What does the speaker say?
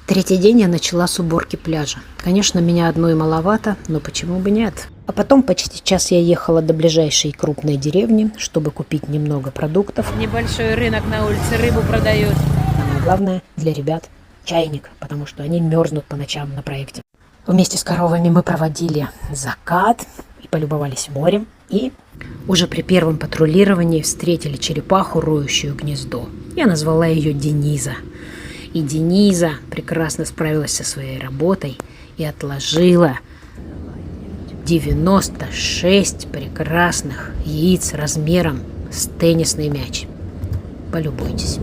Третий день я начала с уборки пляжа. Конечно, меня одной маловато, но почему бы нет? А потом почти час я ехала до ближайшей крупной деревни, чтобы купить немного продуктов. Небольшой рынок на улице, рыбу продают. Самое главное для ребят – чайник, потому что они мерзнут по ночам на проекте. Вместе с коровами мы проводили закат и полюбовались морем. И уже при первом патрулировании встретили черепаху, роющую гнездо. Я назвала ее Дениза. И Дениза прекрасно справилась со своей работой и отложила 96 прекрасных яиц размером с теннисный мяч. Полюбуйтесь.